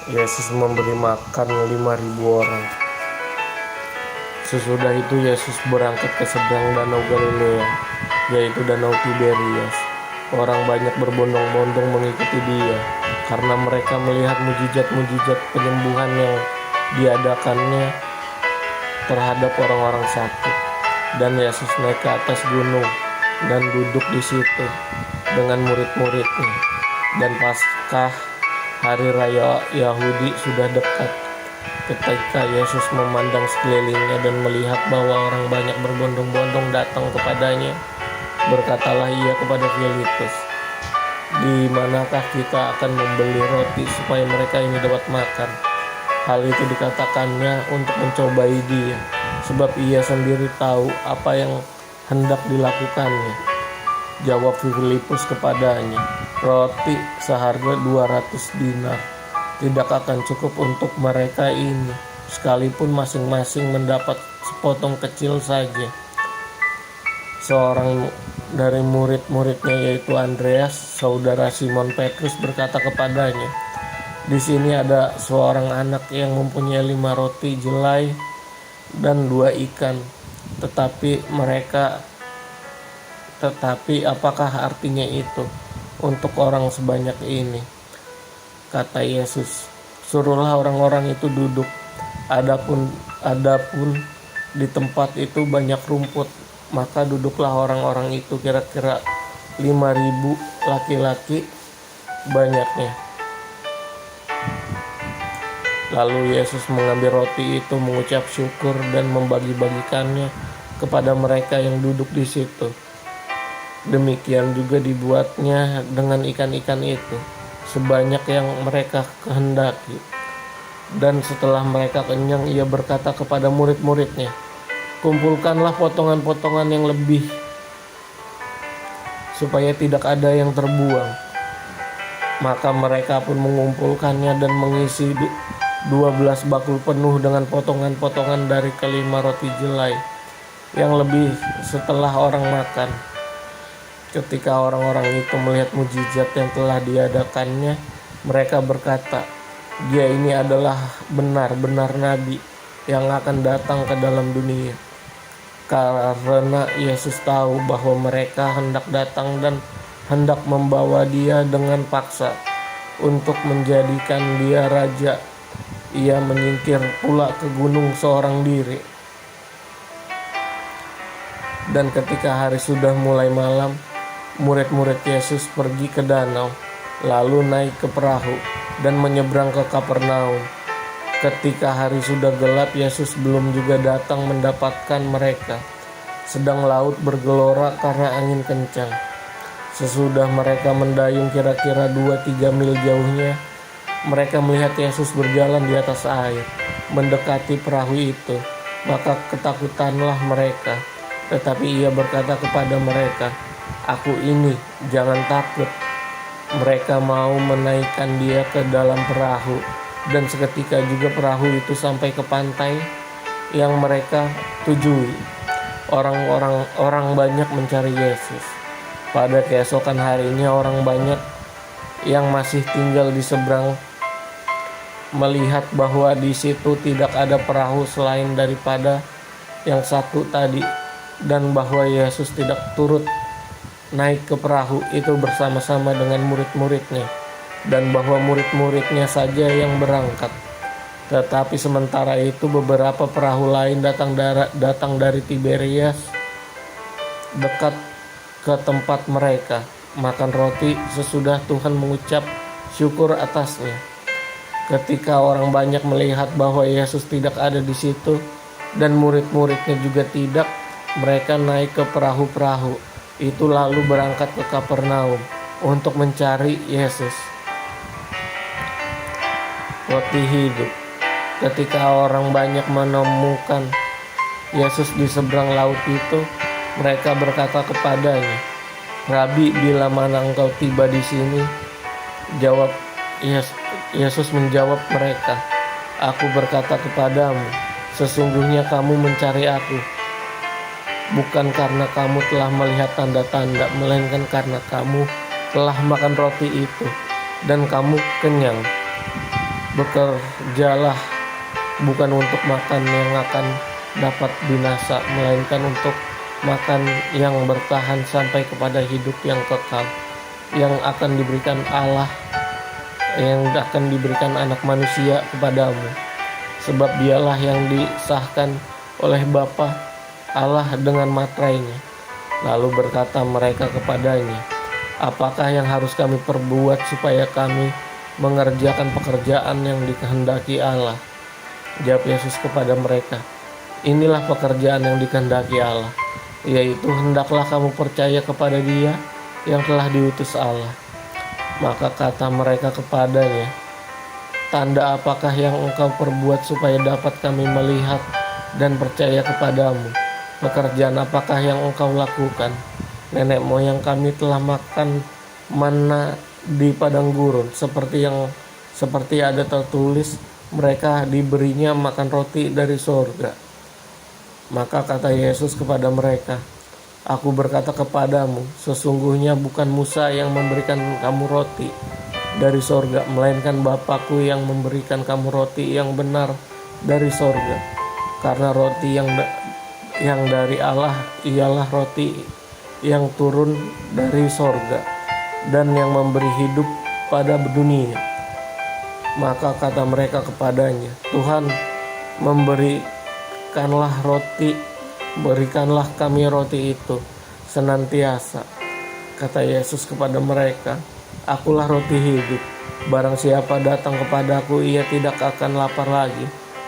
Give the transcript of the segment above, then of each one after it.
Yesus memberi makan 5.000 orang. Sesudah itu Yesus berangkat ke seberang danau Galilea, yaitu danau Tiberias. Orang banyak berbondong-bondong mengikuti dia, karena mereka melihat mujizat-mujizat penyembuhan yang diadakannya terhadap orang-orang sakit. Dan Yesus naik ke atas gunung dan duduk di situ dengan murid-muridnya. Dan Paskah, hari raya Yahudi, sudah dekat. Ketika Yesus memandang sekelilingnya dan melihat bahwa orang banyak berbondong-bondong datang kepadanya, berkatalah ia kepada Filipus, "Di manakah kita akan membeli roti supaya mereka ini dapat makan?" Hal itu dikatakannya untuk mencobai dia, sebab ia sendiri tahu apa yang hendak dilakukannya. Jawab Filipus kepadanya, "Roti seharga 200 dinar tidak akan cukup untuk mereka ini, sekalipun masing-masing mendapat sepotong kecil saja." Seorang dari murid-muridnya, yaitu Andreas, saudara Simon Petrus, berkata kepadanya, "Di sini ada seorang anak yang mempunyai 5 roti jelai dan 2 ikan. Tetapi apakah artinya itu untuk orang sebanyak ini?" Kata Yesus, "Suruhlah orang-orang itu duduk." Adapun di tempat itu banyak rumput, maka duduklah orang-orang itu, kira-kira 5.000 laki-laki banyaknya. Lalu Yesus mengambil roti itu, mengucap syukur dan membagi-bagikannya kepada mereka yang duduk di situ. Demikian juga dibuatnya dengan ikan-ikan itu, sebanyak yang mereka kehendaki. Dan setelah mereka kenyang, ia berkata kepada murid-muridnya, "Kumpulkanlah potongan-potongan yang lebih, supaya tidak ada yang terbuang." Maka mereka pun mengumpulkannya dan mengisi 12 bakul penuh dengan potongan-potongan dari kelima roti jelai yang lebih setelah orang makan. Ketika orang-orang itu melihat mujizat yang telah diadakannya, mereka berkata, "Dia ini adalah benar-benar nabi yang akan datang ke dalam dunia." Karena Yesus tahu bahwa mereka hendak datang dan hendak membawa dia dengan paksa untuk menjadikan dia raja, ia menyingkir pula ke gunung seorang diri. Dan ketika hari sudah mulai malam, murid-murid Yesus pergi ke danau, lalu naik ke perahu dan menyeberang ke Kapernaum. Ketika hari sudah gelap, Yesus belum juga datang mendapatkan mereka, sedang laut bergelora karena angin kencang. Sesudah mereka mendayung kira-kira 2-3 mil jauhnya, mereka melihat Yesus berjalan di atas air, mendekati perahu itu. Maka ketakutanlah mereka. Tetapi ia berkata kepada mereka, "Aku ini, jangan takut." Mereka mau menaikkan dia ke dalam perahu, dan seketika juga perahu itu sampai ke pantai yang mereka tujui. Orang banyak mencari Yesus. Pada keesokan harinya, orang banyak yang masih tinggal di seberang melihat bahwa di situ tidak ada perahu selain daripada yang satu tadi, dan bahwa Yesus tidak turut naik ke perahu itu bersama-sama dengan murid-muridnya, dan bahwa murid-muridnya saja yang berangkat. Tetapi sementara itu beberapa perahu lain datang dari Tiberias, dekat ke tempat mereka makan roti sesudah Tuhan mengucap syukur atasnya. Ketika orang banyak melihat bahwa Yesus tidak ada di situ dan murid-muridnya juga tidak, mereka naik ke perahu-perahu itu lalu berangkat ke Kapernaum untuk mencari Yesus. Roti hidup. Ketika orang banyak menemukan Yesus di seberang laut itu, mereka berkata kepadanya, "Rabi, bila mana engkau tiba di sini?" Yesus menjawab mereka, "Aku berkata kepadamu, sesungguhnya kamu mencari aku, bukan karena kamu telah melihat tanda-tanda, melainkan karena kamu telah makan roti itu dan kamu kenyang. Bekerjalah bukan untuk makan yang akan dapat binasa, melainkan untuk makan yang bertahan sampai kepada hidup yang kekal, yang akan diberikan Allah, yang akan diberikan anak manusia kepadamu. Sebab dialah yang disahkan oleh Bapa Allah dengan materainya. Lalu berkata mereka kepadanya, apakah yang harus kami perbuat supaya kami mengerjakan pekerjaan yang dikehendaki Allah? Jawab Yesus kepada mereka, inilah pekerjaan yang dikehendaki Allah, yaitu hendaklah kamu percaya kepada Dia yang telah diutus Allah. Maka kata mereka kepadanya, tanda apakah yang engkau perbuat supaya dapat kami melihat dan percaya kepadamu? Pekerjaan apakah yang engkau lakukan? Nenek moyang kami telah makan manna di padang gurun, seperti ada tertulis, mereka diberinya makan roti dari sorga. Maka kata Yesus kepada mereka, aku berkata kepadamu, sesungguhnya bukan Musa yang memberikan kamu roti dari sorga, melainkan Bapakku yang memberikan kamu roti yang benar dari sorga. Karena roti yang dari Allah ialah roti yang turun dari sorga dan yang memberi hidup pada dunia. Maka kata mereka kepadanya, Tuhan, berikanlah kami roti itu senantiasa. Kata Yesus kepada mereka, akulah roti hidup. Barang siapa datang kepadaku, ia tidak akan lapar lagi.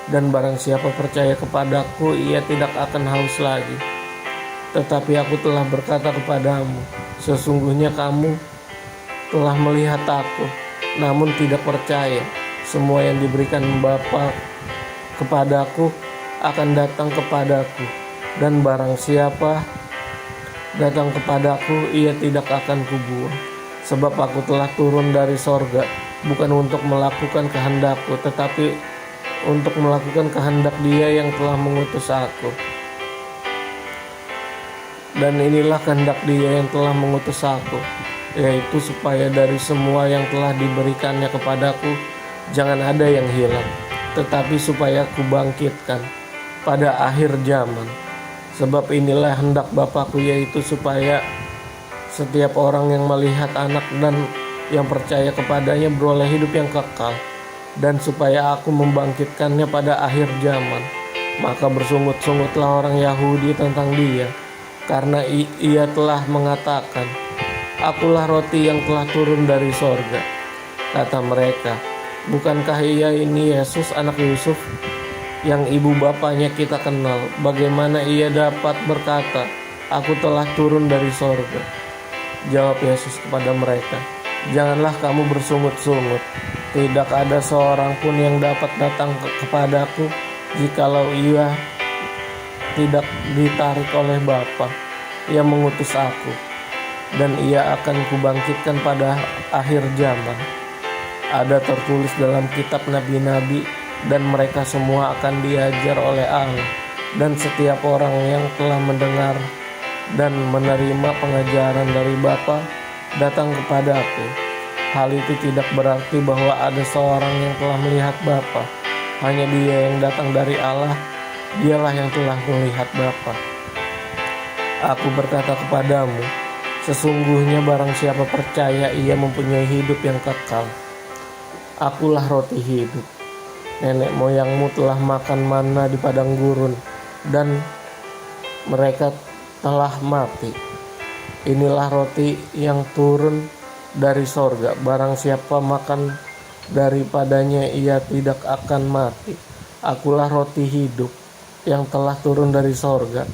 Dan barang siapa percaya kepadaku, ia tidak akan haus lagi. Tetapi aku telah berkata kepadamu, sesungguhnya kamu telah melihat aku, namun tidak percaya. Semua yang diberikan Bapa kepadaku akan datang kepadaku, dan barang siapa datang kepadaku, ia tidak akan kubuang. Sebab aku telah turun dari sorga, bukan untuk melakukan kehendakku, tetapi untuk melakukan kehendak Dia yang telah mengutus aku. Dan inilah kehendak Dia yang telah mengutus aku, yaitu supaya dari semua yang telah diberikannya kepadaku, jangan ada yang hilang, tetapi supaya kubangkitkan pada akhir zaman. Sebab inilah hendak Bapakku, yaitu supaya setiap orang yang melihat Anak dan yang percaya kepadanya beroleh hidup yang kekal, dan supaya aku membangkitkannya pada akhir zaman. Maka bersungut-sungutlah orang Yahudi tentang Dia, karena Ia telah mengatakan, akulah roti yang telah turun dari sorga. Kata mereka, bukankah Ia ini Yesus anak Yusuf, yang ibu bapanya kita kenal? Bagaimana Ia dapat berkata, aku telah turun dari sorga? Jawab Yesus kepada mereka, janganlah kamu bersungut-sungut. Tidak ada seorang pun yang dapat datang kepadaku jikalau ia tidak ditarik oleh Bapa yang mengutus aku, dan Ia akan kubangkitkan pada akhir zaman. Ada tertulis dalam kitab nabi-nabi, dan mereka semua akan diajar oleh Allah, dan setiap orang yang telah mendengar dan menerima pengajaran dari Bapa datang kepada aku. Hal itu tidak berarti bahwa ada seorang yang telah melihat Bapa, hanya Dia yang datang dari Allah, Dialah yang telah melihat Bapa. Aku berkata kepadamu, sesungguhnya barang siapa percaya, ia mempunyai hidup yang kekal. Akulah roti hidup. Nenek moyangmu telah makan manna di padang gurun, dan mereka telah mati. Inilah roti yang turun dari sorga. Barang siapa makan daripadanya, ia tidak akan mati. Akulah roti hidup yang telah turun dari sorga.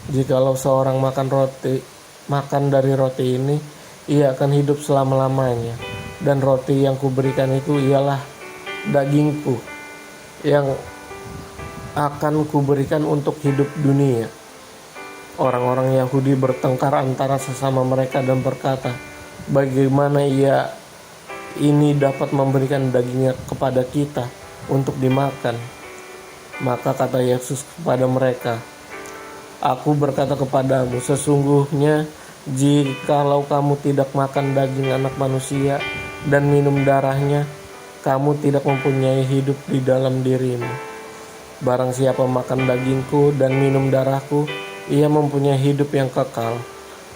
Jikalau seorang makan dari roti ini, ia akan hidup selama-lamanya. Dan roti yang kuberikan itu ialah dagingku, yang akan kuberikan untuk hidup dunia. Orang-orang Yahudi bertengkar antara sesama mereka dan berkata, bagaimana Ia ini dapat memberikan dagingnya kepada kita untuk dimakan? Maka kata Yesus kepada mereka, aku berkata kepadamu, sesungguhnya jikalau kamu tidak makan daging Anak Manusia dan minum darahnya, kamu tidak mempunyai hidup di dalam dirimu. Barang siapa makan dagingku dan minum darahku, ia mempunyai hidup yang kekal,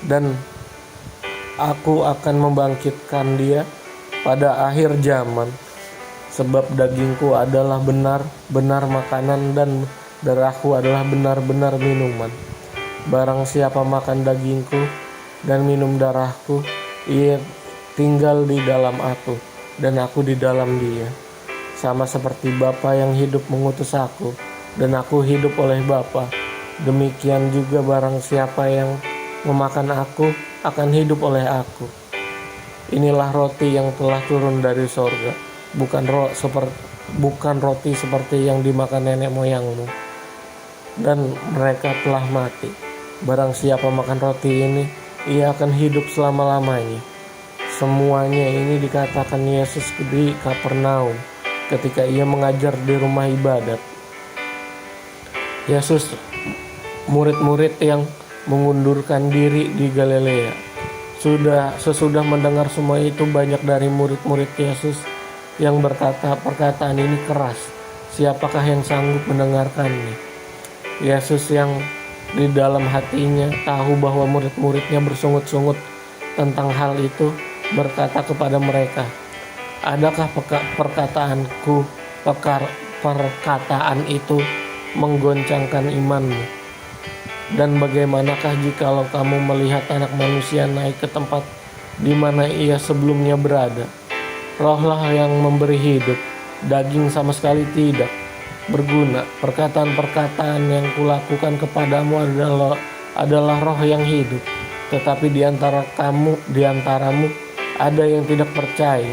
dan aku akan membangkitkan dia pada akhir zaman. Sebab dagingku adalah benar-benar makanan dan darahku adalah benar-benar minuman. Barang siapa makan dagingku dan minum darahku, ia tinggal di dalam aku dan aku di dalam dia. Sama seperti Bapa yang hidup mengutus aku dan aku hidup oleh Bapa, demikian juga barang siapa yang memakan aku akan hidup oleh aku. Inilah roti yang telah turun dari sorga, bukan roti seperti yang dimakan nenek moyangmu, dan mereka telah mati. Barang siapa makan roti ini, ia akan hidup selama-lamanya. Semuanya ini dikatakan Yesus di Kapernaum ketika ia mengajar di rumah ibadat. Yesus, murid-murid yang mengundurkan diri di Galilea. Sesudah mendengar semua itu, banyak dari murid-murid Yesus yang berkata, perkataan ini keras, siapakah yang sanggup mendengarkannya? Yesus yang di dalam hatinya tahu bahwa murid-muridnya bersungut-sungut tentang hal itu, berkata kepada mereka, adakah perkataan itu menggoncangkan imanmu? Dan bagaimanakah jikalau kamu melihat Anak Manusia naik ke tempat di mana ia sebelumnya berada? Rohlah yang memberi hidup, daging sama sekali tidak berguna. Perkataan-perkataan yang kulakukan kepadamu adalah roh yang hidup. Tetapi di antaramu ada yang tidak percaya.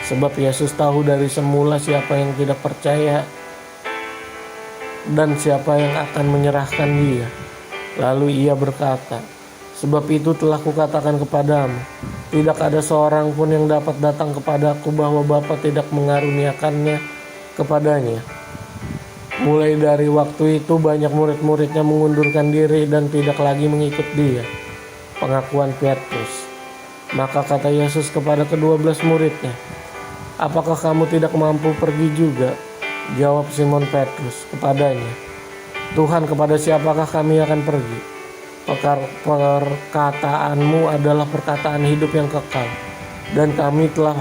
Sebab Yesus tahu dari semula siapa yang tidak percaya dan siapa yang akan menyerahkan dia. Lalu ia berkata, sebab itu telah kukatakan kepadamu, tidak ada seorang pun yang dapat datang kepadaku bahwa Bapa tidak mengaruniakannya kepadanya. Mulai dari waktu itu banyak murid-muridnya mengundurkan diri dan tidak lagi mengikut dia. Pengakuan Petrus. Maka kata Yesus kepada ke-12 muridnya, apakah kamu tidak mampu pergi juga? Jawab Simon Petrus kepadanya, Tuhan, kepada siapakah kami akan pergi? Perkataanmu adalah perkataan hidup yang kekal, dan kami telah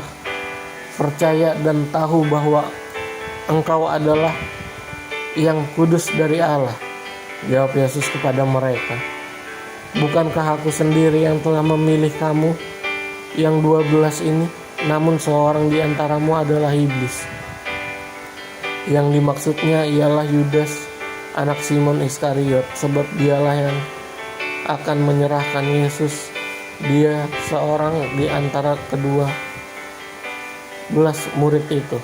percaya dan tahu bahwa Engkau adalah yang kudus dari Allah. Jawab Yesus kepada mereka, bukankah aku sendiri yang telah memilih kamu yang 12 ini? Namun seorang di antaramu adalah iblis. Yang dimaksudnya ialah Yudas, anak Simon Iskariot, sebab dialah yang akan menyerahkan Yesus. Dia seorang di antara ke-12 murid itu.